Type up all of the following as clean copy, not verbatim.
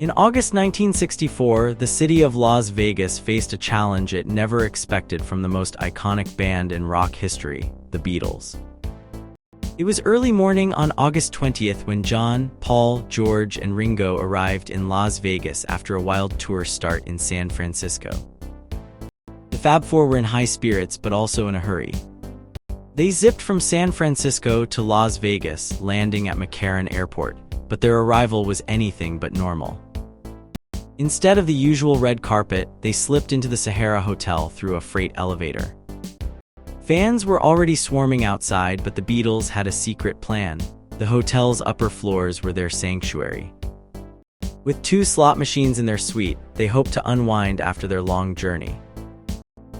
In August 1964, the city of Las Vegas faced a challenge it never expected from the most iconic band in rock history, the Beatles. It was early morning on August 20th when John, Paul, George, and Ringo arrived in Las Vegas after a wild tour start in San Francisco. The Fab Four were in high spirits but also in a hurry. They zipped from San Francisco to Las Vegas, landing at McCarran Airport, but their arrival was anything but normal. Instead of the usual red carpet, they slipped into the Sahara Hotel through a freight elevator. Fans were already swarming outside, but the Beatles had a secret plan. The hotel's upper floors were their sanctuary. With 2 slot machines in their suite, they hoped to unwind after their long journey.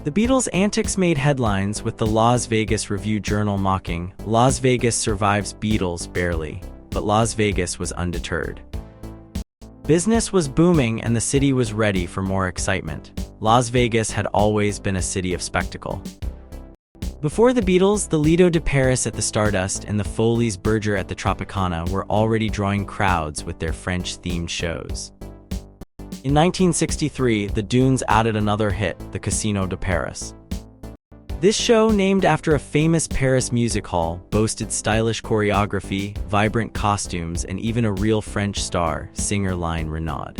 The Beatles' antics made headlines, with the Las Vegas Review-Journal mocking, "Las Vegas survives Beatles barely," but Las Vegas was undeterred. Business was booming and the city was ready for more excitement. Las Vegas had always been a city of spectacle. Before the Beatles, the Lido de Paris at the Stardust and the Folies Bergère at the Tropicana were already drawing crowds with their French-themed shows. In 1963, the Dunes added another hit, the Casino de Paris. This show, named after a famous Paris music hall, boasted stylish choreography, vibrant costumes, and even a real French star, singer Line Renaud.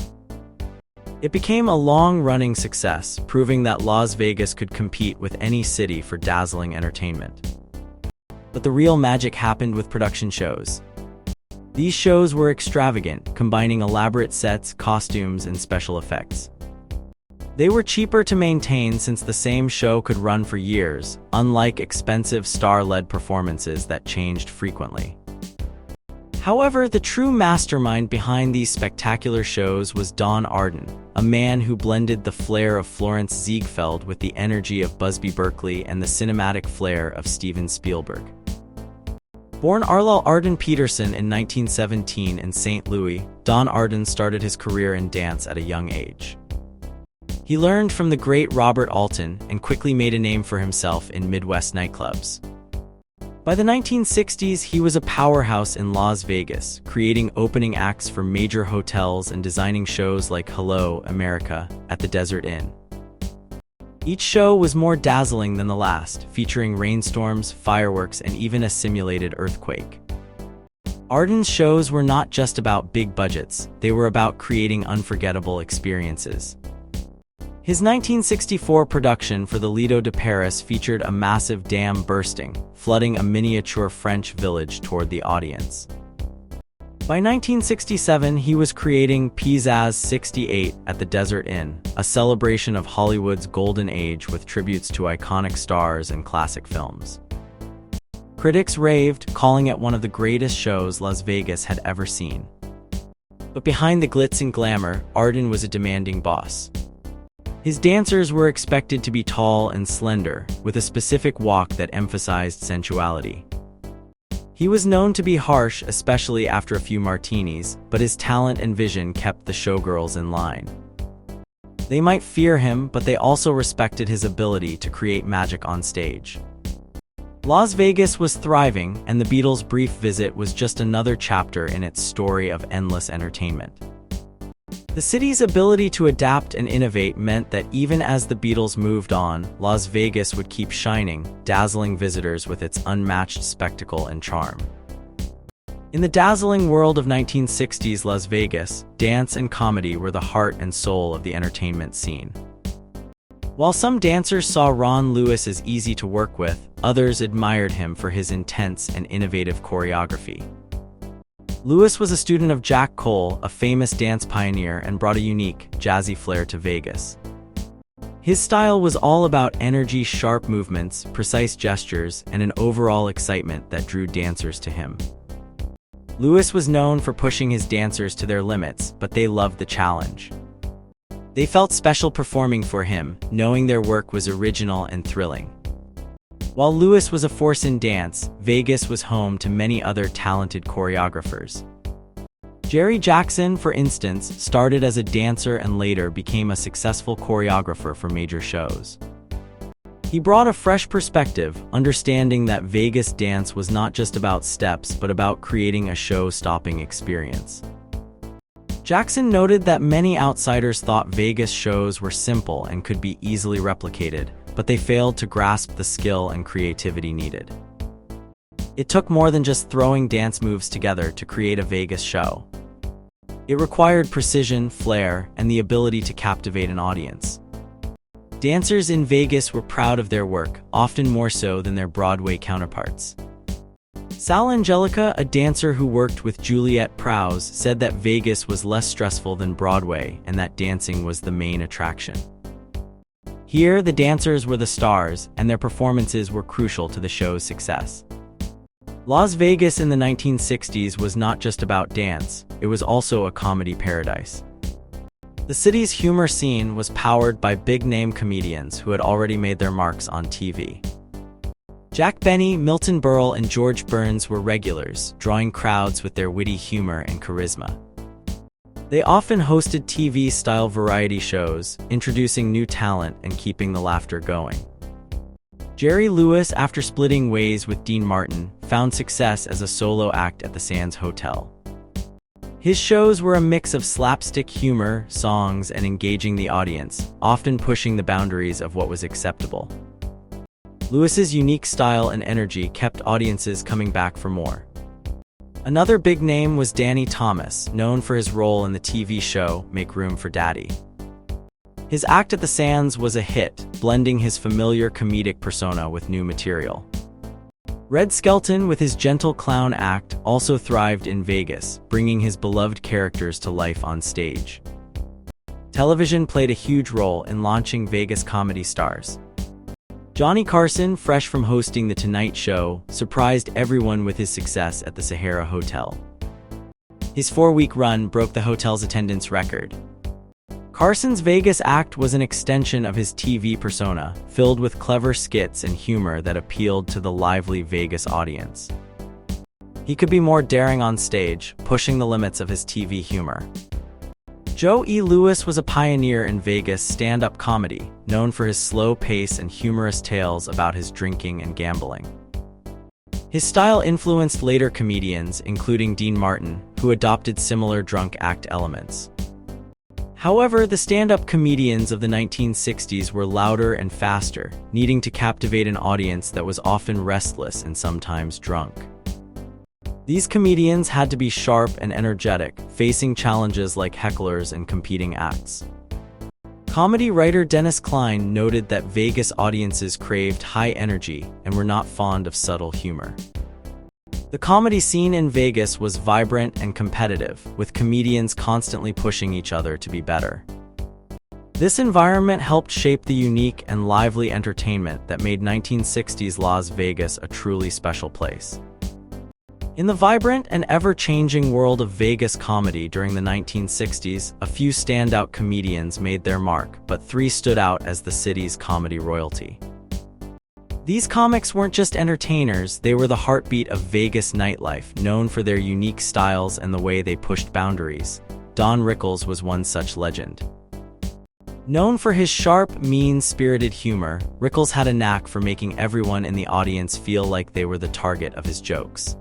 It became a long-running success, proving that Las Vegas could compete with any city for dazzling entertainment. But the real magic happened with production shows. These shows were extravagant, combining elaborate sets, costumes, and special effects. They were cheaper to maintain since the same show could run for years, unlike expensive star-led performances that changed frequently. However, the true mastermind behind these spectacular shows was Donn Arden, a man who blended the flair of Florence Ziegfeld with the energy of Busby Berkeley and the cinematic flair of Steven Spielberg. Born Arlo Arden Peterson in 1917 in St. Louis, Donn Arden started his career in dance at a young age. He learned from the great Robert Alton and quickly made a name for himself in Midwest nightclubs. By the 1960s, he was a powerhouse in Las Vegas, creating opening acts for major hotels and designing shows like Hello, America at the Desert Inn. Each show was more dazzling than the last, featuring rainstorms, fireworks, and even a simulated earthquake. Arden's shows were not just about big budgets, they were about creating unforgettable experiences. His 1964 production for the Lido de Paris featured a massive dam bursting, flooding a miniature French village toward the audience. By 1967, he was creating Pizzazz 68 at the Desert Inn, a celebration of Hollywood's golden age with tributes to iconic stars and classic films. Critics raved, calling it one of the greatest shows Las Vegas had ever seen. But behind the glitz and glamour, Arden was a demanding boss. His dancers were expected to be tall and slender, with a specific walk that emphasized sensuality. He was known to be harsh, especially after a few martinis, but his talent and vision kept the showgirls in line. They might fear him, but they also respected his ability to create magic on stage. Las Vegas was thriving, and the Beatles' brief visit was just another chapter in its story of endless entertainment. The city's ability to adapt and innovate meant that even as the Beatles moved on, Las Vegas would keep shining, dazzling visitors with its unmatched spectacle and charm. In the dazzling world of 1960s Las Vegas, dance and comedy were the heart and soul of the entertainment scene. While some dancers saw Ron Lewis as easy to work with, others admired him for his intense and innovative choreography. Lewis was a student of Jack Cole, a famous dance pioneer, and brought a unique, jazzy flair to Vegas. His style was all about energy, sharp movements, precise gestures, and an overall excitement that drew dancers to him. Lewis was known for pushing his dancers to their limits, but they loved the challenge. They felt special performing for him, knowing their work was original and thrilling. While Lewis was a force in dance, Vegas was home to many other talented choreographers. Jerry Jackson, for instance, started as a dancer and later became a successful choreographer for major shows. He brought a fresh perspective, understanding that Vegas dance was not just about steps but about creating a show-stopping experience. Jackson noted that many outsiders thought Vegas shows were simple and could be easily replicated, but they failed to grasp the skill and creativity needed. It took more than just throwing dance moves together to create a Vegas show. It required precision, flair, and the ability to captivate an audience. Dancers in Vegas were proud of their work, often more so than their Broadway counterparts. Sal Angelica, a dancer who worked with Juliette Prowse, said that Vegas was less stressful than Broadway and that dancing was the main attraction. Here, the dancers were the stars, and their performances were crucial to the show's success. Las Vegas in the 1960s was not just about dance, it was also a comedy paradise. The city's humor scene was powered by big-name comedians who had already made their marks on TV. Jack Benny, Milton Berle, and George Burns were regulars, drawing crowds with their witty humor and charisma. They often hosted TV-style variety shows, introducing new talent and keeping the laughter going. Jerry Lewis, after splitting ways with Dean Martin, found success as a solo act at the Sands Hotel. His shows were a mix of slapstick humor, songs, and engaging the audience, often pushing the boundaries of what was acceptable. Lewis's unique style and energy kept audiences coming back for more. Another big name was Danny Thomas, known for his role in the TV show Make Room for Daddy. His act at the Sands was a hit, blending his familiar comedic persona with new material. Red Skelton, with his gentle clown act, also thrived in Vegas, bringing his beloved characters to life on stage. Television played a huge role in launching Vegas comedy stars. Johnny Carson, fresh from hosting The Tonight Show, surprised everyone with his success at the Sahara Hotel. His 4-week run broke the hotel's attendance record. Carson's Vegas act was an extension of his TV persona, filled with clever skits and humor that appealed to the lively Vegas audience. He could be more daring on stage, pushing the limits of his TV humor. Joe E. Lewis was a pioneer in Vegas stand-up comedy, known for his slow pace and humorous tales about his drinking and gambling. His style influenced later comedians, including Dean Martin, who adopted similar drunk act elements. However, the stand-up comedians of the 1960s were louder and faster, needing to captivate an audience that was often restless and sometimes drunk. These comedians had to be sharp and energetic, facing challenges like hecklers and competing acts. Comedy writer Dennis Klein noted that Vegas audiences craved high energy and were not fond of subtle humor. The comedy scene in Vegas was vibrant and competitive, with comedians constantly pushing each other to be better. This environment helped shape the unique and lively entertainment that made 1960s Las Vegas a truly special place. In the vibrant and ever-changing world of Vegas comedy during the 1960s, a few standout comedians made their mark, but 3 stood out as the city's comedy royalty. These comics weren't just entertainers, they were the heartbeat of Vegas nightlife, known for their unique styles and the way they pushed boundaries. Don Rickles was one such legend. Known for his sharp, mean-spirited humor, Rickles had a knack for making everyone in the audience feel like they were the target of his jokes.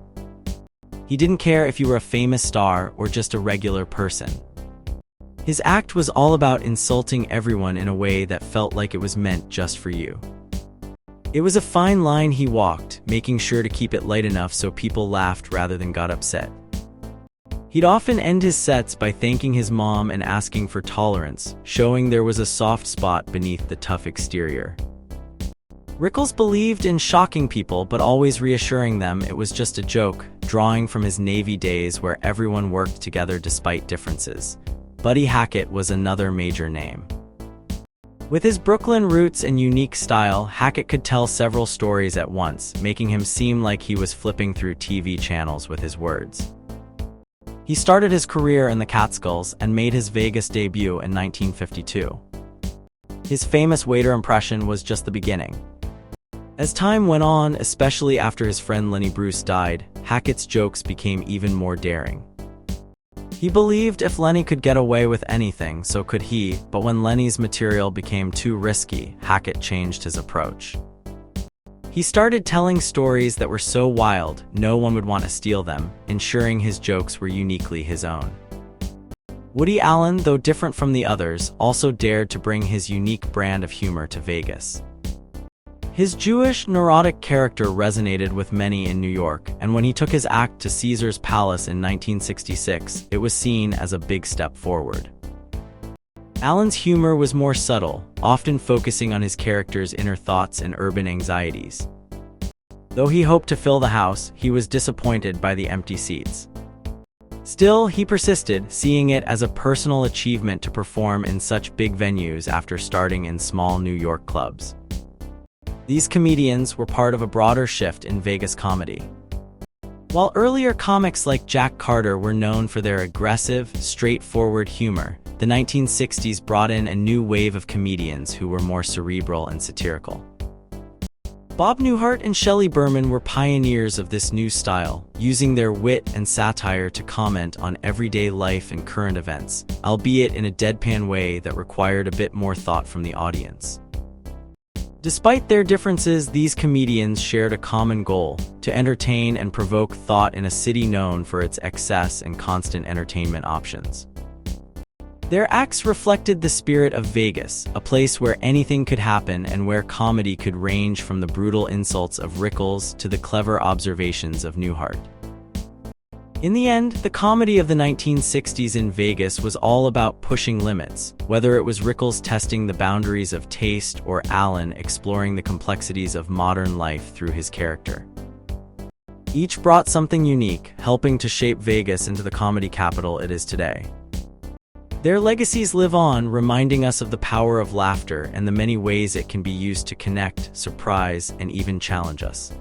He didn't care if you were a famous star or just a regular person. His act was all about insulting everyone in a way that felt like it was meant just for you. It was a fine line he walked, making sure to keep it light enough so people laughed rather than got upset. He'd often end his sets by thanking his mom and asking for tolerance, showing there was a soft spot beneath the tough exterior. Rickles believed in shocking people but always reassuring them it was just a joke, drawing from his Navy days where everyone worked together despite differences. Buddy Hackett was another major name. With his Brooklyn roots and unique style, Hackett could tell several stories at once, making him seem like he was flipping through TV channels with his words. He started his career in the Catskills and made his Vegas debut in 1952. His famous waiter impression was just the beginning. As time went on, especially after his friend Lenny Bruce died, Hackett's jokes became even more daring. He believed if Lenny could get away with anything, so could he, but when Lenny's material became too risky, Hackett changed his approach. He started telling stories that were so wild, no one would want to steal them, ensuring his jokes were uniquely his own. Woody Allen, though different from the others, also dared to bring his unique brand of humor to Vegas. His Jewish, neurotic character resonated with many in New York, and when he took his act to Caesar's Palace in 1966, it was seen as a big step forward. Allen's humor was more subtle, often focusing on his character's inner thoughts and urban anxieties. Though he hoped to fill the house, he was disappointed by the empty seats. Still, he persisted, seeing it as a personal achievement to perform in such big venues after starting in small New York clubs. These comedians were part of a broader shift in Vegas comedy. While earlier comics like Jack Carter were known for their aggressive, straightforward humor, the 1960s brought in a new wave of comedians who were more cerebral and satirical. Bob Newhart and Shelley Berman were pioneers of this new style, using their wit and satire to comment on everyday life and current events, albeit in a deadpan way that required a bit more thought from the audience. Despite their differences, these comedians shared a common goal: to entertain and provoke thought in a city known for its excess and constant entertainment options. Their acts reflected the spirit of Vegas, a place where anything could happen and where comedy could range from the brutal insults of Rickles to the clever observations of Newhart. In the end, the comedy of the 1960s in Vegas was all about pushing limits, whether it was Rickles testing the boundaries of taste or Allen exploring the complexities of modern life through his character. Each brought something unique, helping to shape Vegas into the comedy capital it is today. Their legacies live on, reminding us of the power of laughter and the many ways it can be used to connect, surprise, and even challenge us.